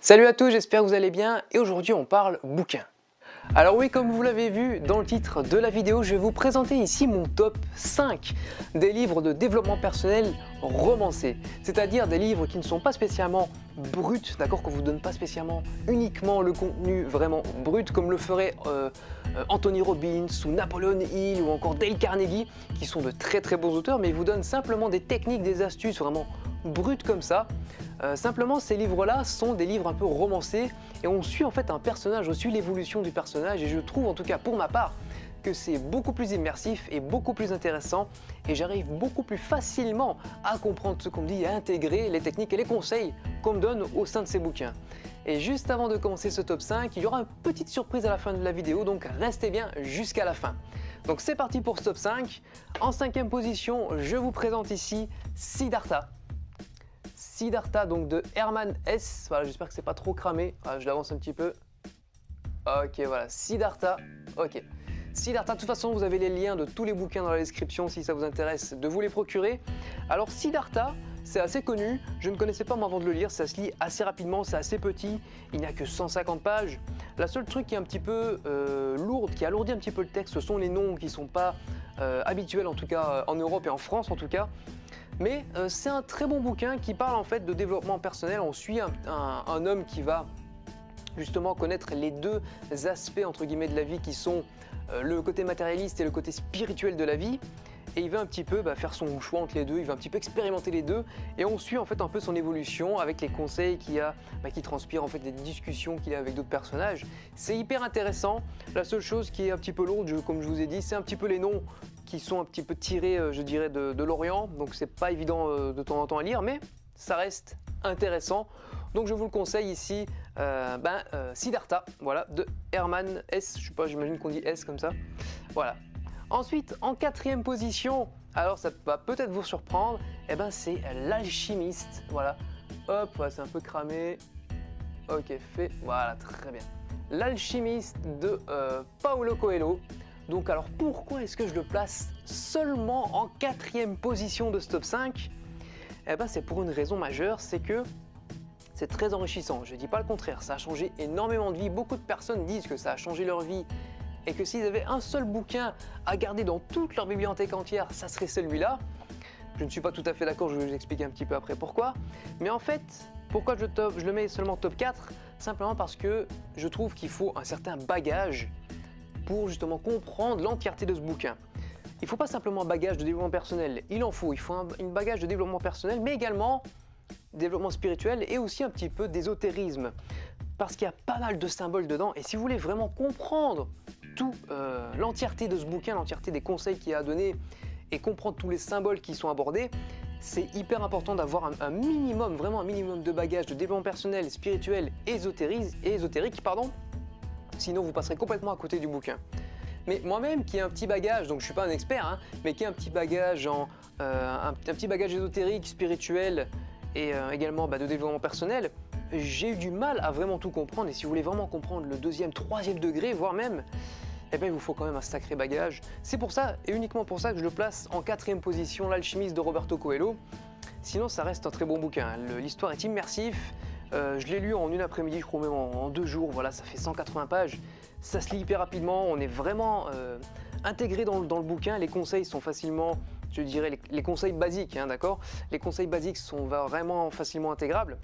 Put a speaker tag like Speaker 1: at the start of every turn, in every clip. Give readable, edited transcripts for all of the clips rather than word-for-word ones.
Speaker 1: Salut à tous, j'espère que vous allez bien et aujourd'hui on parle bouquin. Alors oui, comme vous l'avez vu dans le titre de la vidéo, je vais vous présenter ici mon top 5 des livres de développement personnel romancés. C'est-à-dire des livres qui ne sont pas spécialement bruts, d'accord, qu'on ne vous donne pas spécialement uniquement le contenu vraiment brut comme le ferait Anthony Robbins ou Napoleon Hill ou encore Dale Carnegie, qui sont de très bons auteurs, mais ils vous donnent simplement des techniques, des astuces vraiment brutes comme ça. Simplement, ces livres-là sont des livres un peu romancés et on suit en fait un personnage, on suit l'évolution du personnage et je trouve en tout cas pour ma part que c'est beaucoup plus immersif et beaucoup plus intéressant et j'arrive beaucoup plus facilement à comprendre ce qu'on me dit et à intégrer les techniques et les conseils qu'on me donne au sein de ces bouquins. Et juste avant de commencer ce top 5, il y aura une petite surprise à la fin de la vidéo, donc restez bien jusqu'à la fin. Donc c'est parti pour ce top 5. En 5e position, je vous présente ici Siddhartha. Siddhartha, donc de Hermann Hesse. Voilà, j'espère que c'est pas trop cramé. Voilà, je l'avance un petit peu. Ok, voilà, Siddhartha. Ok. Siddhartha, de toute façon, vous avez les liens de tous les bouquins dans la description si ça vous intéresse de vous les procurer. Alors, Siddhartha, c'est assez connu. Je ne connaissais pas moi avant de le lire. Ça se lit assez rapidement, c'est assez petit. Il n'y a que 150 pages. La seule truc qui est un petit peu lourde, qui alourdit un petit peu le texte, ce sont les noms qui ne sont pas habituels, en tout cas en Europe et en France en tout cas. Mais c'est un très bon bouquin qui parle en fait de développement personnel. On suit un homme qui va justement connaître les deux aspects entre guillemets de la vie qui sont le côté matérialiste et le côté spirituel de la vie. Et il va un petit peu faire son choix entre les deux, il va un petit peu expérimenter les deux et on suit en fait un peu son évolution avec les conseils qu'il a, qui transpirent en fait des discussions qu'il a avec d'autres personnages. C'est hyper intéressant. La seule chose qui est un petit peu lourde, comme je vous ai dit, c'est un petit peu les noms qui sont un petit peu tirés, je dirais, de l'Orient. Donc c'est pas évident de temps en temps à lire, mais ça reste intéressant. Donc je vous le conseille ici, Siddhartha, voilà, de Hermann Hesse. Je sais pas, j'imagine qu'on dit S comme ça. Voilà. Ensuite, en 4e position, alors ça va peut-être vous surprendre, c'est L'Alchimiste. Voilà. Hop, voilà, c'est un peu cramé. Ok, fait. Voilà, très bien. L'Alchimiste de Paulo Coelho. Donc alors pourquoi est-ce que je le place seulement en 4e position de ce top 5 ? C'est pour une raison majeure, c'est que c'est très enrichissant. Je ne dis pas le contraire, ça a changé énormément de vie. Beaucoup de personnes disent que ça a changé leur vie et que s'ils avaient un seul bouquin à garder dans toute leur bibliothèque entière, ça serait celui-là. Je ne suis pas tout à fait d'accord, je vais vous expliquer un petit peu après pourquoi. Mais en fait, pourquoi je le mets seulement top 4 ? Simplement parce que je trouve qu'il faut un certain bagage pour justement comprendre l'entièreté de ce bouquin. Il ne faut pas simplement un bagage de développement personnel, il faut un bagage de développement personnel, mais également développement spirituel et aussi un petit peu d'ésotérisme. Parce qu'il y a pas mal de symboles dedans et si vous voulez vraiment comprendre tout l'entièreté de ce bouquin, l'entièreté des conseils qu'il y a à donner et comprendre tous les symboles qui sont abordés, c'est hyper important d'avoir un minimum, vraiment un minimum de bagage de développement personnel, spirituel et ésotérique, sinon vous passerez complètement à côté du bouquin. Mais moi-même qui ai un petit bagage, donc je ne suis pas un expert, mais qui ai un petit bagage, un petit bagage ésotérique, spirituel et également de développement personnel, j'ai eu du mal à vraiment tout comprendre et si vous voulez vraiment comprendre le 2e, 3e degré, voire même, il vous faut quand même un sacré bagage. C'est pour ça, et uniquement pour ça, que je le place en 4e position, L'Alchimiste de Roberto Coelho. Sinon, ça reste un très bon bouquin. L'histoire est immersive. Je l'ai lu en une après-midi, je crois même en 2 jours. Voilà, ça fait 180 pages. Ça se lit hyper rapidement. On est vraiment intégré dans le bouquin. Les conseils sont facilement, je dirais, les conseils basiques, d'accord ? Les conseils basiques sont vraiment facilement intégrables.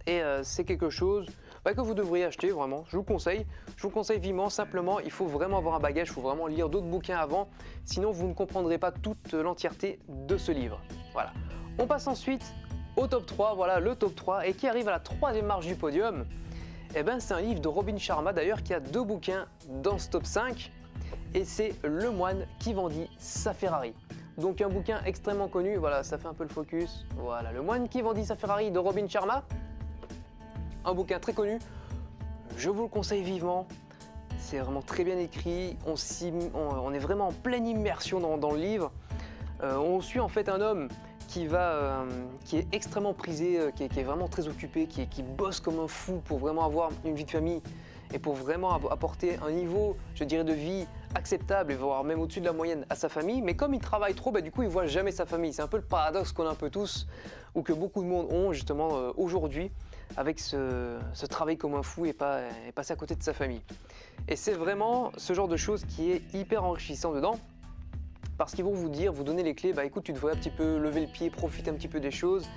Speaker 1: Et c'est quelque chose que vous devriez acheter vraiment, je vous le conseille vivement. Simplement il faut vraiment avoir un bagage, il faut vraiment lire d'autres bouquins avant, sinon vous ne comprendrez pas toute l'entièreté de ce livre. Voilà. On passe ensuite au top 3, voilà le top 3 et qui arrive à la 3e marche du podium. C'est un livre de Robin Sharma d'ailleurs qui a 2 bouquins dans ce top 5 et c'est Le moine qui vendit sa Ferrari. Donc un bouquin extrêmement connu, voilà ça fait un peu le focus, voilà Le moine qui vendit sa Ferrari de Robin Sharma. Un bouquin très connu, je vous le conseille vivement, c'est vraiment très bien écrit, on est vraiment en pleine immersion dans le livre. On suit en fait un homme qui est extrêmement prisé, qui est vraiment très occupé, qui bosse comme un fou pour vraiment avoir une vie de famille et pour vraiment apporter un niveau, je dirais, de vie acceptable et voire même au-dessus de la moyenne à sa famille. Mais comme il travaille trop, du coup il voit jamais sa famille. C'est un peu le paradoxe qu'on a un peu tous ou que beaucoup de monde ont justement aujourd'hui. avec ce travail comme un fou et passer à côté de sa famille. Et c'est vraiment ce genre de choses qui est hyper enrichissant dedans, parce qu'ils vont vous dire, vous donner les clés, bah écoute, tu devrais un petit peu lever le pied, profiter un petit peu des choses.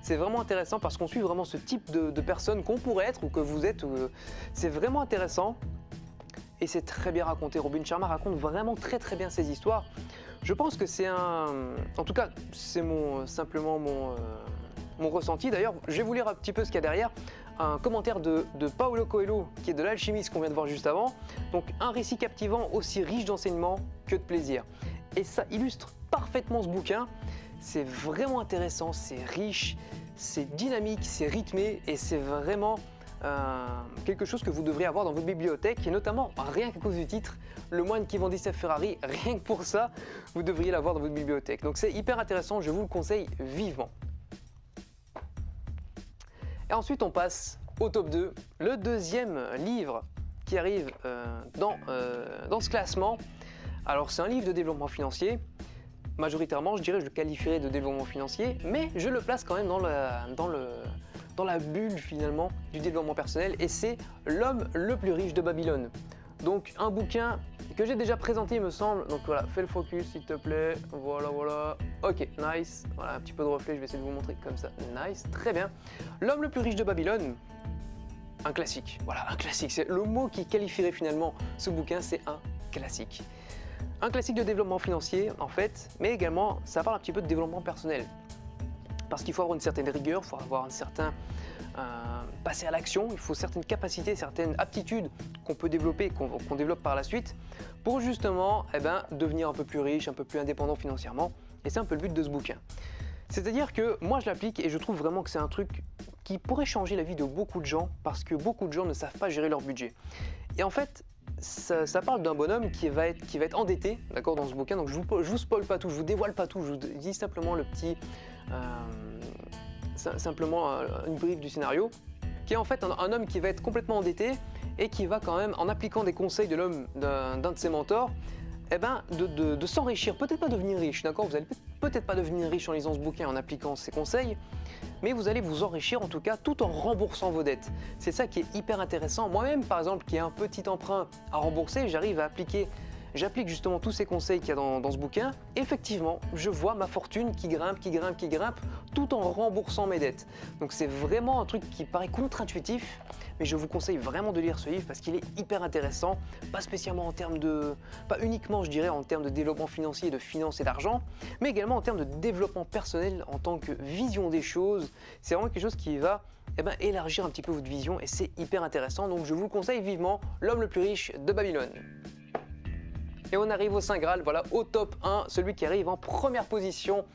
Speaker 1: C'est vraiment intéressant parce qu'on suit vraiment ce type de personne qu'on pourrait être ou que vous êtes. C'est vraiment intéressant et c'est très bien raconté. Robin Sharma raconte vraiment très bien ses histoires. Je pense que c'est en tout cas, c'est simplement mon ressenti. D'ailleurs, je vais vous lire un petit peu ce qu'il y a derrière. Un commentaire de Paulo Coelho, qui est de l'alchimiste qu'on vient de voir juste avant. Donc, un récit captivant, aussi riche d'enseignements que de plaisir. Et ça illustre parfaitement ce bouquin. C'est vraiment intéressant, c'est riche, c'est dynamique, c'est rythmé et c'est vraiment quelque chose que vous devriez avoir dans votre bibliothèque, et notamment rien qu'à cause du titre, Le moine qui vendit sa Ferrari, rien que pour ça, vous devriez l'avoir dans votre bibliothèque. Donc c'est hyper intéressant, je vous le conseille vivement. Et ensuite on passe au top 2, le deuxième livre qui arrive dans ce classement. Alors c'est un livre de développement financier. Majoritairement, je dirais, je le qualifierais de développement financier, mais je le place quand même dans la bulle finalement du développement personnel, et c'est L'homme le plus riche de Babylone. Donc un bouquin que j'ai déjà présenté, il me semble. Donc voilà, fais le focus s'il te plaît. Voilà. Ok, nice. Voilà, un petit peu de reflet, je vais essayer de vous montrer comme ça. Nice, très bien. L'homme le plus riche de Babylone, un classique. Voilà, un classique. C'est le mot qui qualifierait finalement ce bouquin, c'est un classique. Un classique de développement financier en fait, mais également ça parle un petit peu de développement personnel. Parce qu'il faut avoir une certaine rigueur, il faut avoir un certain passer à l'action, il faut certaines capacités, certaines aptitudes qu'on peut développer, qu'on développe par la suite, pour justement devenir un peu plus riche, un peu plus indépendant financièrement. Et c'est un peu le but de ce bouquin. C'est-à-dire que moi je l'applique et je trouve vraiment que c'est un truc qui pourrait changer la vie de beaucoup de gens, parce que beaucoup de gens ne savent pas gérer leur budget. Et en fait, ça parle d'un bonhomme qui va être endetté, d'accord, dans ce bouquin. Donc je vous spoil pas tout, je vous dévoile pas tout, je vous dis simplement le petit, une brief du scénario, qui est en fait un homme qui va être complètement endetté et qui va quand même, en appliquant des conseils de l'homme d'un de ses mentors, de s'enrichir, peut-être pas devenir riche, d'accord, vous allez peut-être pas devenir riche en lisant ce bouquin, en appliquant ces conseils, mais vous allez vous enrichir en tout cas tout en remboursant vos dettes. C'est ça qui est hyper intéressant. Moi-même par exemple, qui ai un petit emprunt à rembourser, j'applique justement tous ces conseils qu'il y a dans ce bouquin. Effectivement, je vois ma fortune qui grimpe, tout en remboursant mes dettes. Donc c'est vraiment un truc qui paraît contre-intuitif, mais je vous conseille vraiment de lire ce livre parce qu'il est hyper intéressant, pas spécialement en termes pas uniquement je dirais en termes de développement financier, de finances et d'argent, mais également en termes de développement personnel en tant que vision des choses. C'est vraiment quelque chose qui va élargir un petit peu votre vision et c'est hyper intéressant. Donc je vous le conseille vivement, L'homme le plus riche de Babylone. Et on arrive au Saint Graal, voilà, au top 1, celui qui arrive en première position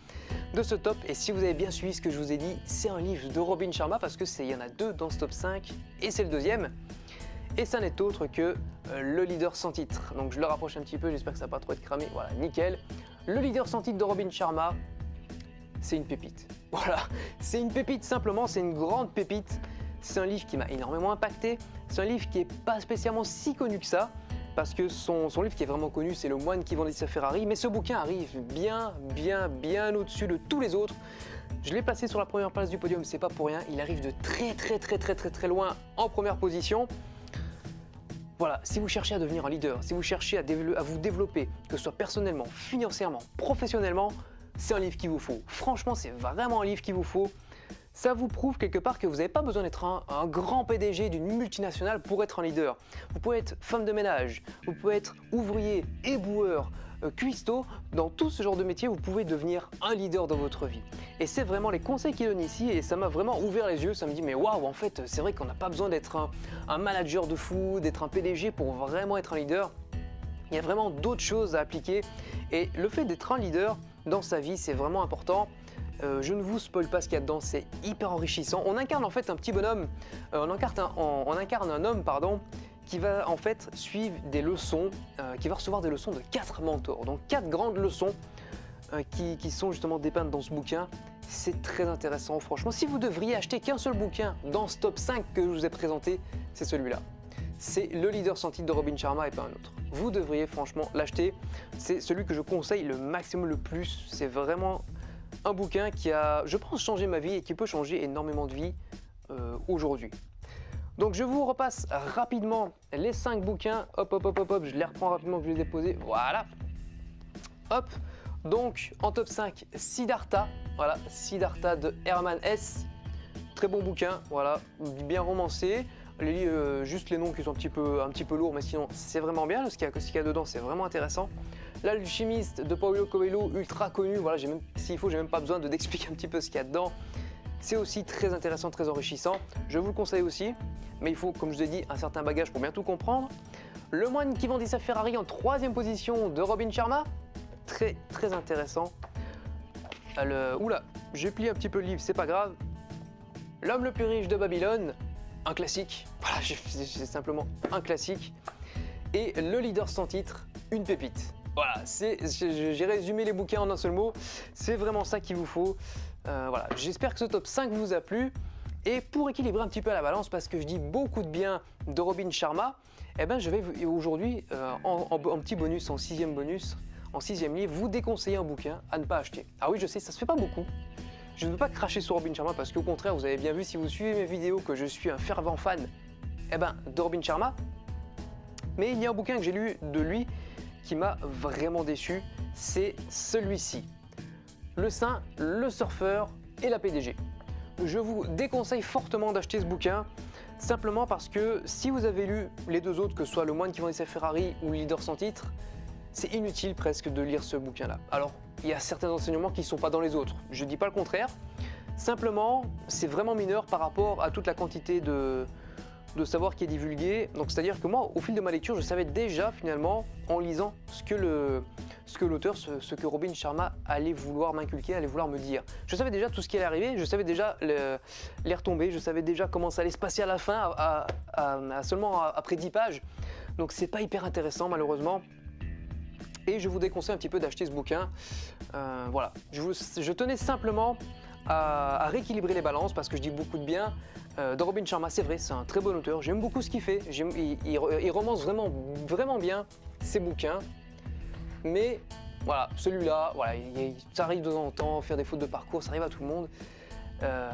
Speaker 1: de ce top. Et si vous avez bien suivi ce que je vous ai dit, c'est un livre de Robin Sharma, parce que il y en a deux dans ce top 5, et c'est le deuxième. Et ça n'est autre que Le leader sans titre. Donc je le rapproche un petit peu, j'espère que ça va pas trop être cramé, voilà, nickel. Le leader sans titre de Robin Sharma, c'est une pépite. Voilà, c'est une pépite simplement, c'est une grande pépite. C'est un livre qui m'a énormément impacté, c'est un livre qui n'est pas spécialement si connu que ça, parce que son livre qui est vraiment connu, c'est Le moine qui vendit sa Ferrari, mais ce bouquin arrive bien au-dessus de tous les autres. Je l'ai placé sur la première place du podium, c'est pas pour rien, il arrive de très loin en première position. Voilà, si vous cherchez à devenir un leader, si vous cherchez à vous développer, que ce soit personnellement, financièrement, professionnellement, c'est un livre qu'il vous faut. Franchement, c'est vraiment un livre qu'il vous faut. Ça vous prouve quelque part que vous n'avez pas besoin d'être un grand PDG d'une multinationale pour être un leader. Vous pouvez être femme de ménage, vous pouvez être ouvrier, éboueur, cuistot. Dans tout ce genre de métier, vous pouvez devenir un leader dans votre vie. Et c'est vraiment les conseils qu'il donne ici, et ça m'a vraiment ouvert les yeux. Ça me dit, mais waouh, en fait, c'est vrai qu'on n'a pas besoin d'être un manager de fou, d'être un PDG pour vraiment être un leader. Il y a vraiment d'autres choses à appliquer. Et le fait d'être un leader dans sa vie, c'est vraiment important. Je ne vous spoil pas ce qu'il y a dedans, c'est hyper enrichissant. On incarne en fait un petit bonhomme, on incarne un homme qui va en fait suivre des leçons, qui va recevoir des leçons de 4 mentors. Donc 4 grandes leçons qui sont justement dépeintes dans ce bouquin. C'est très intéressant, franchement. Si vous devriez acheter qu'un seul bouquin dans ce top 5 que je vous ai présenté, c'est celui-là. C'est Le leader sans titre de Robin Sharma et pas un autre. Vous devriez franchement l'acheter. C'est celui que je conseille le maximum, le plus. C'est vraiment un bouquin qui a, je pense, changé ma vie et qui peut changer énormément de vies aujourd'hui. Donc je vous repasse rapidement les 5 bouquins, hop, je les reprends rapidement que je les ai posés, voilà, hop. Donc en top 5, Siddhartha, voilà, Siddhartha de Hermann Hesse, très bon bouquin, voilà, bien romancé, juste les noms qui sont un petit peu lourds, mais sinon c'est vraiment bien, ce qu'il y a dedans c'est vraiment intéressant. L'Alchimiste de Paulo Coelho, ultra connu, voilà, s'il faut j'ai même pas besoin d'expliquer un petit peu ce qu'il y a dedans. C'est aussi très intéressant, très enrichissant, je vous le conseille aussi, mais il faut, comme je vous ai dit, un certain bagage pour bien tout comprendre. Le moine qui vendit sa Ferrari en 3e position de Robin Sharma, très intéressant. Oula, j'ai plié un petit peu le livre, c'est pas grave. L'homme le plus riche de Babylone, un classique, voilà, c'est simplement un classique. Et Le leader sans titre, une pépite. Voilà, j'ai résumé les bouquins en un seul mot, c'est vraiment ça qu'il vous faut. Voilà, j'espère que ce top 5 vous a plu. Et pour équilibrer un petit peu la balance, parce que je dis beaucoup de bien de Robin Sharma, eh ben je vais aujourd'hui, en petit bonus, en 6e bonus, en 6e livre, vous déconseiller un bouquin à ne pas acheter. Ah oui, je sais, ça se fait pas beaucoup. Je ne veux pas cracher sur Robin Sharma parce qu'au contraire, vous avez bien vu si vous suivez mes vidéos que je suis un fervent fan de Robin Sharma. Mais il y a un bouquin que j'ai lu de lui qui m'a vraiment déçu, c'est celui-ci. Le Saint, le Surfeur et la PDG. Je vous déconseille fortement d'acheter ce bouquin, simplement parce que si vous avez lu les deux autres, que ce soit Le moine qui vendait sa Ferrari ou Le leader sans titre, c'est inutile presque de lire ce bouquin-là. Alors, il y a certains enseignements qui ne sont pas dans les autres, je ne dis pas le contraire, simplement, c'est vraiment mineur par rapport à toute la quantité de savoir qui est divulgué. Donc c'est-à-dire que moi, au fil de ma lecture, je savais déjà finalement, en lisant, ce que l'auteur, ce que Robin Sharma allait vouloir m'inculquer, allait vouloir me dire. Je savais déjà tout ce qui allait arriver, je savais déjà les retombées, je savais déjà comment ça allait se passer à la fin, seulement après 10 pages. Donc c'est pas hyper intéressant malheureusement. Et je vous déconseille un petit peu d'acheter ce bouquin. Voilà, je tenais simplement à rééquilibrer les balances parce que je dis beaucoup de bien de Robin Sharma. C'est vrai, c'est un très bon auteur, j'aime beaucoup ce qu'il fait, il romance vraiment bien ses bouquins, mais voilà, celui-là, voilà, ça arrive de temps en temps, faire des fautes de parcours, ça arrive à tout le monde,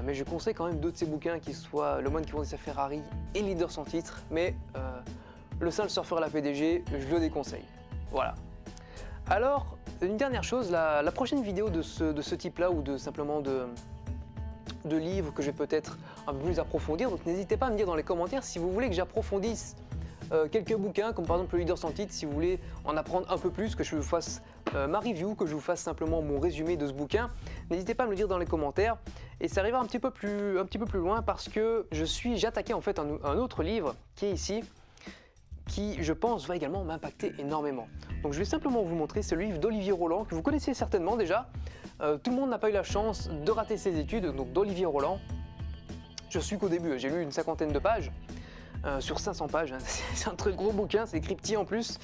Speaker 1: mais je conseille quand même deux de ses bouquins qui soient Le moine qui vendait sa Ferrari et Leader sans titre, mais Le Saint, le Surfeur et la PDG, je le déconseille. Voilà. Alors, une dernière chose, la prochaine vidéo de ce type-là ou simplement de livres que je vais peut-être un peu plus approfondir, donc n'hésitez pas à me dire dans les commentaires si vous voulez que j'approfondisse quelques bouquins, comme par exemple Le leader sans titre, si vous voulez en apprendre un peu plus, que je vous fasse ma review, que je vous fasse simplement mon résumé de ce bouquin, n'hésitez pas à me le dire dans les commentaires. Et ça arrivera un petit peu plus loin parce que j'ai attaqué en fait un autre livre qui est ici, qui, je pense, va également m'impacter énormément. Donc je vais simplement vous montrer ce livre d'Olivier Roland, que vous connaissez certainement déjà. Tout le monde n'a pas eu la chance de rater ses études, donc d'Olivier Roland. Je suis qu'au début, j'ai lu une 50aine de pages, sur 500 pages, hein. C'est un très gros bouquin, c'est écrit petit en plus.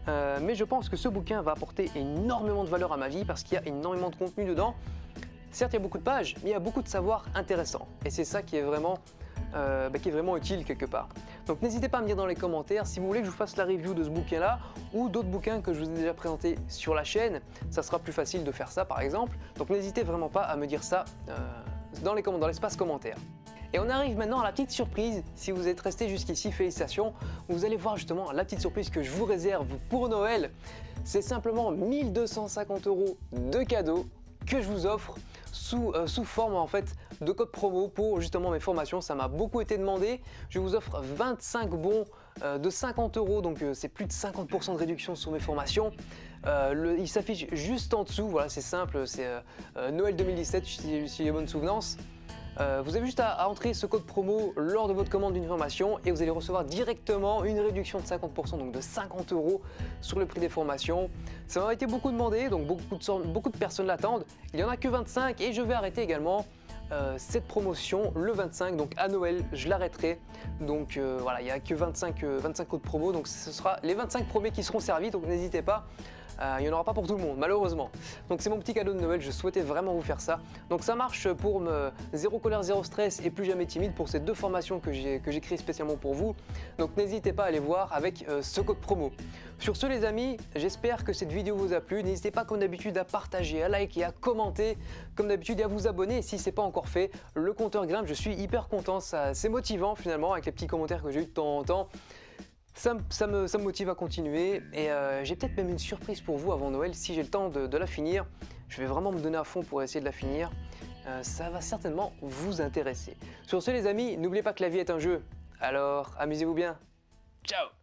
Speaker 1: Mais je pense que ce bouquin va apporter énormément de valeur à ma vie parce qu'il y a énormément de contenu dedans. Certes, il y a beaucoup de pages, mais il y a beaucoup de savoir intéressant. Et c'est ça qui est vraiment utile quelque part. Donc n'hésitez pas à me dire dans les commentaires si vous voulez que je vous fasse la review de ce bouquin là ou d'autres bouquins que je vous ai déjà présentés sur la chaîne. Ça sera plus facile de faire ça par exemple. Donc n'hésitez vraiment pas à me dire ça dans l'espace commentaire. Et on arrive maintenant à la petite surprise. Si vous êtes resté jusqu'ici, félicitations. Vous allez voir justement la petite surprise que je vous réserve pour Noël. C'est simplement 1250 € de cadeaux que je vous offre sous forme en fait de code promo pour justement mes formations. Ça m'a beaucoup été demandé. Je vous offre 25 bons de 50 €, donc c'est plus de 50% de réduction sur mes formations. Il s'affiche juste en dessous, voilà, c'est simple, c'est Noël 2017 si j'ai bonne souvenance. Vous avez juste à entrer ce code promo lors de votre commande d'une formation et vous allez recevoir directement une réduction de 50%, donc de 50 € sur le prix des formations. Ça m'a été beaucoup demandé, donc beaucoup de personnes l'attendent. Il n'y en a que 25 et je vais arrêter également cette promotion le 25, donc à Noël je l'arrêterai. Donc voilà, il n'y a que 25 codes promo, donc ce sera les 25 premiers qui seront servis, donc n'hésitez pas il n'y en aura pas pour tout le monde, malheureusement. Donc c'est mon petit cadeau de Noël, je souhaitais vraiment vous faire ça. Donc ça marche pour Zéro colère, zéro stress et Plus jamais timide pour ces deux formations que j'ai créées spécialement pour vous. Donc n'hésitez pas à aller voir avec ce code promo. Sur ce les amis, j'espère que cette vidéo vous a plu. N'hésitez pas comme d'habitude à partager, à liker, à commenter, comme d'habitude et à vous abonner si ce n'est pas encore fait. Le compteur grimpe, je suis hyper content, c'est motivant finalement avec les petits commentaires que j'ai eu de temps en temps. Ça me motive à continuer et j'ai peut-être même une surprise pour vous avant Noël si j'ai le temps de la finir. Je vais vraiment me donner à fond pour essayer de la finir. Ça va certainement vous intéresser. Sur ce les amis, n'oubliez pas que la vie est un jeu. Alors amusez-vous bien. Ciao!